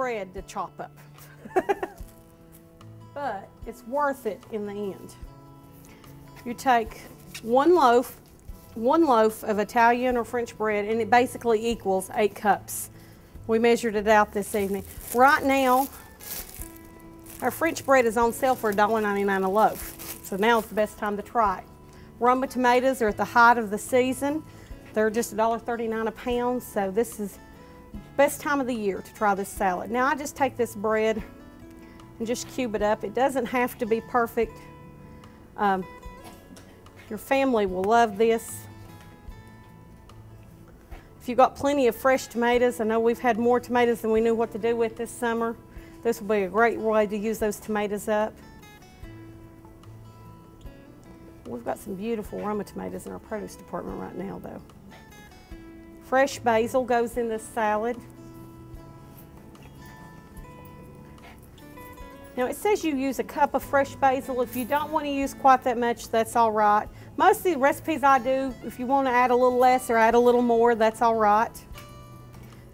bread to chop up. But it's worth it in the end. You take one loaf of Italian or French bread, and it basically equals 8 cups. We measured it out this evening. Right now, our French bread is on sale for $1.99 a loaf. So now it's the best time to try it. Roma tomatoes are at the height of the season. They're just $1.39 a pound, so this is the best time of the year to try this salad. Now I just take this bread and just cube it up. It doesn't have to be perfect. Your family will love this. If you've got plenty of fresh tomatoes, I know we've had more tomatoes than we knew what to do with this summer. This will be a great way to use those tomatoes up. We've got some beautiful Roma tomatoes in our produce department right now, though. Fresh basil goes in this salad. Now it says you use a cup of fresh basil. If you don't want to use quite that much, that's all right. Most of the recipes I do, if you want to add a little less or add a little more, that's all right.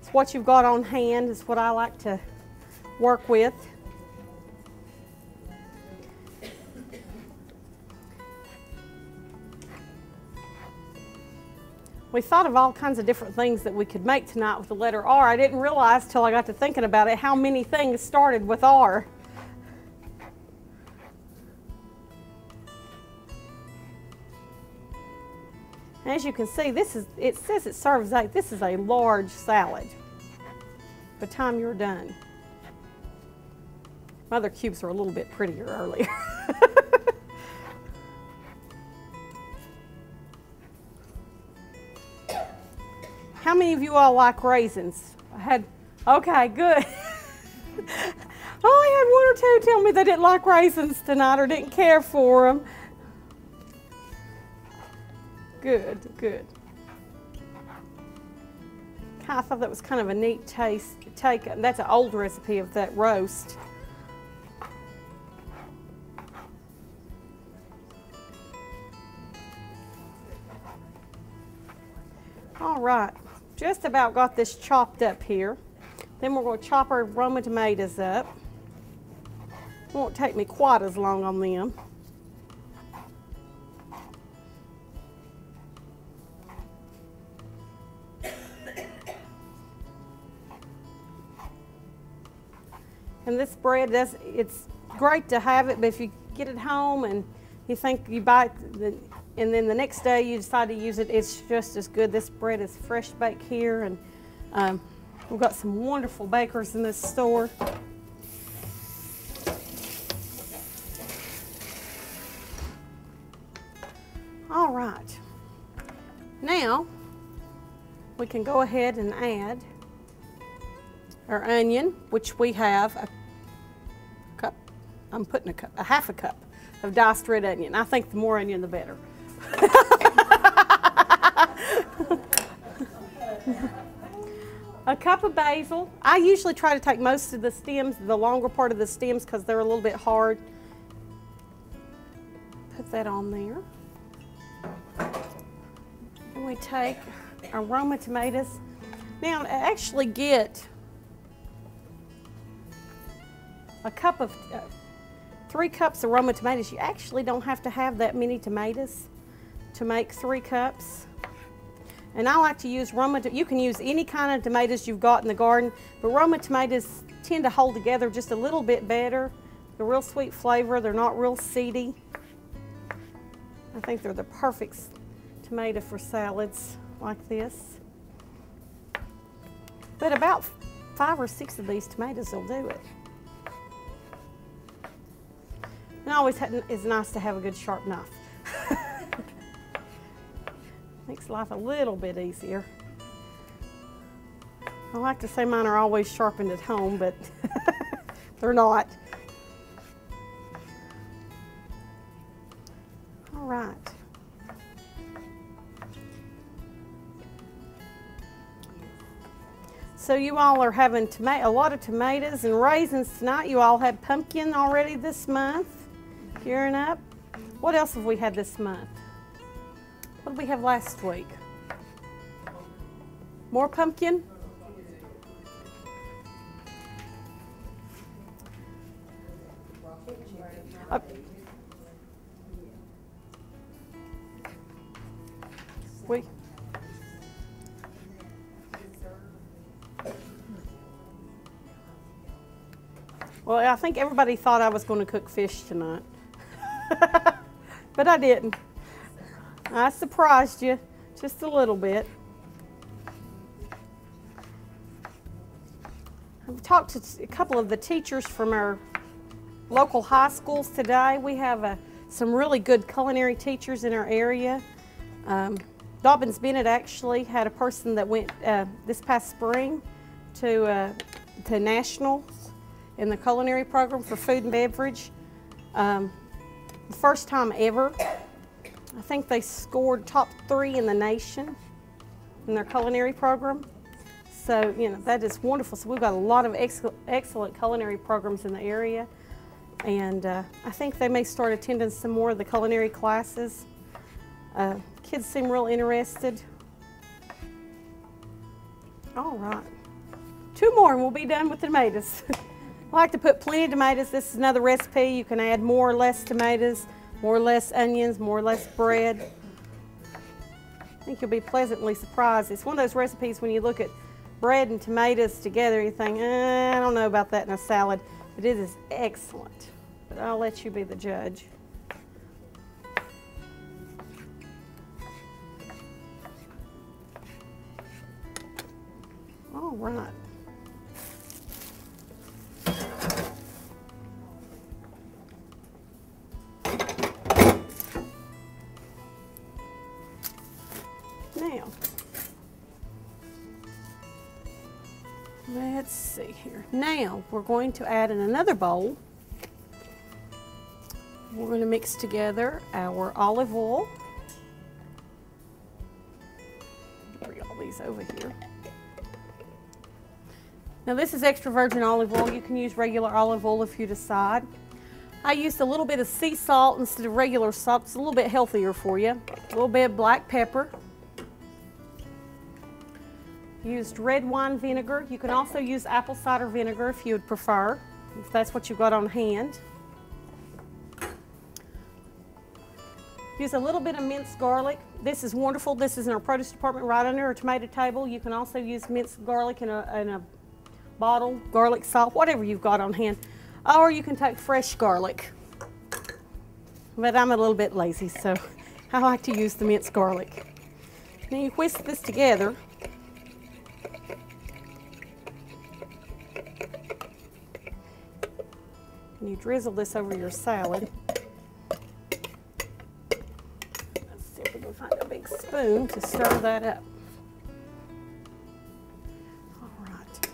It's what you've got on hand is what I like to work with. We thought of all kinds of different things that we could make tonight with the letter R. I didn't realize till I got to thinking about it how many things started with R. As you can see, it says it serves 8. This is a large salad by the time you're done. My other cubes are a little bit prettier earlier. How many of you all like raisins? Okay, good. I only had 1 or 2 tell me they didn't like raisins tonight or didn't care for them. Good, good. I thought that was kind of a neat take. That's an old recipe of that roast. All right, just about got this chopped up here. Then we're going to chop our Roma tomatoes up. Won't take me quite as long on them. And this bread, it's great to have it, but if you get it home and you think you buy it, and then the next day you decide to use it, it's just as good. This bread is fresh baked here, and we've got some wonderful bakers in this store. All right, now we can go ahead and add our onion, which we have a cup. I'm putting a half a cup of diced red onion. I think the more onion, the better. A cup of basil. I usually try to take most of the stems, the longer part of the stems, because they're a little bit hard. Put that on there. And we take our Roma tomatoes. Now to actually get a cup of 3 cups of Roma tomatoes, you actually don't have to have that many tomatoes to make 3 cups. And I like to use Roma, you can use any kind of tomatoes you've got in the garden, but Roma tomatoes tend to hold together just a little bit better. They're real sweet flavor, they're not real seedy. I think they're the perfect tomato for salads like this. But about 5 or 6 of these tomatoes will do it. And always it's nice to have a good sharp knife. Makes life a little bit easier. I like to say mine are always sharpened at home, but they're not. All right. So you all are having a lot of tomatoes and raisins tonight. You all had pumpkin already this month, gearing up. What else have we had this month? What did we have last week? More pumpkin? We. Well, I think everybody thought I was going to cook fish tonight, but I didn't. I surprised you just a little bit. I've talked to a couple of the teachers from our local high schools today. We have some really good culinary teachers in our area. Dobbins Bennett actually had a person that went this past spring to nationals in the culinary program for food and beverage. The first time ever. I think they scored top 3 in the nation in their culinary program. So, you know, that is wonderful. So we've got a lot of excellent culinary programs in the area. And I think they may start attending some more of the culinary classes. Kids seem real interested. All right. 2 more and we'll be done with the tomatoes. I like to put plenty of tomatoes. This is another recipe. You can add more or less tomatoes, more or less onions, more or less bread. I think you'll be pleasantly surprised. It's one of those recipes when you look at bread and tomatoes together, you think, I don't know about that in a salad, but it is excellent. But I'll let you be the judge. All right. Now, let's see here. Now, we're going to add in another bowl. We're going to mix together our olive oil. Bring all these over here. Now, this is extra virgin olive oil. You can use regular olive oil if you decide. I used a little bit of sea salt instead of regular salt. It's a little bit healthier for you. A little bit of black pepper. Used red wine vinegar. You can also use apple cider vinegar if you would prefer, if that's what you've got on hand. Use a little bit of minced garlic. This is wonderful. This is in our produce department right under our tomato table. You can also use minced garlic in a bottle, garlic salt, whatever you've got on hand. Or you can take fresh garlic. But I'm a little bit lazy, so I like to use the minced garlic. Now you whisk this together. And you drizzle this over your salad. Let's see if we can find a big spoon to stir that up. All right.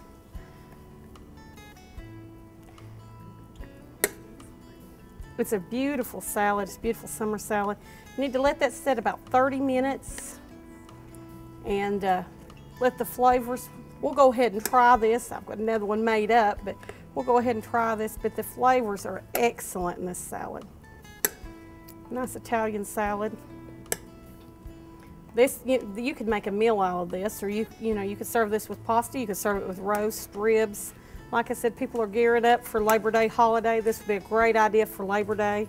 It's a beautiful salad. It's a beautiful summer salad. You need to let that sit about 30 minutes and let the flavors. We'll go ahead and try this. I've got another one made up, but we'll go ahead and try this, but the flavors are excellent in this salad. Nice Italian salad. This, you could make a meal out of this, or you could serve this with pasta. You could serve it with roast, ribs. Like I said, people are gearing up for Labor Day holiday. This would be a great idea for Labor Day.